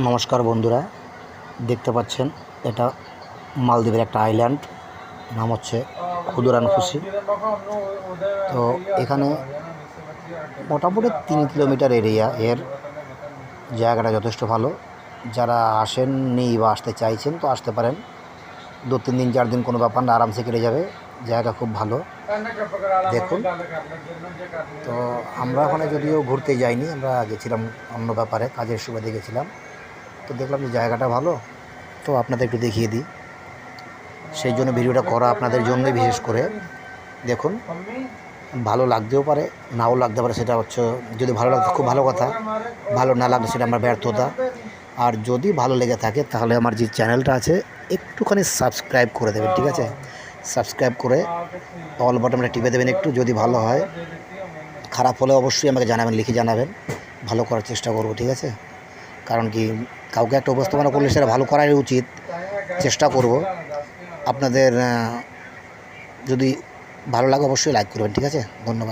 নমস্কার বন্ধুরা, দেখতে পাচ্ছেন এটা মালদ্বীপের একটা আইল্যান্ড, নাম হচ্ছে ক্ষুদিরানখুশি। তো এখানে মোটামুটি 3 কিলোমিটার এরিয়া, এর জায়গাটা যথেষ্ট ভালো। যারা আসেননি বা আসতে চাইছেন তো আসতে পারেন, 2-3 দিন 4 দিন কোনো ব্যাপার না, আরামসে কেটে যাবে। জায়গা খুব ভালো, দেখুন। তো আমরা ওখানে যদিও ঘুরতে যাইনি, আমরা গেছিলাম অন্য ব্যাপারে, কাজের সুবাদে গেছিলাম। তো দেখলাম যে জায়গাটা ভালো, তো আপনাদের একটু দেখিয়ে দিই। সেই জন্য ভিডিওটা করা আপনাদের জন্যই, বিশেষ করে দেখুন। ভালো লাগতেও পারে, নাও লাগতে পারে, সেটা হচ্ছে, যদি ভালো লাগতো খুব ভালো কথা, ভালো না লাগলে সেটা আমার ব্যর্থতা। আর যদি ভালো লেগে থাকে তাহলে আমার যে চ্যানেলটা আছে একটুখানি সাবস্ক্রাইব করে দেবেন, ঠিক আছে? সাবস্ক্রাইব করে অল বাটনটা টিপে দেবেন একটু। যদি ভালো হয়, খারাপ হলে অবশ্যই আমাকে জানাবেন, লিখে জানাবেন, ভালো করার চেষ্টা করব, ঠিক আছে? কারণ কি, কাউকে একটা উপস্থাপনা করলে সেটা ভালো করাই উচিত, চেষ্টা করব। আপনাদের যদি ভালো লাগে অবশ্যই লাইক করবেন, ঠিক আছে? ধন্যবাদ।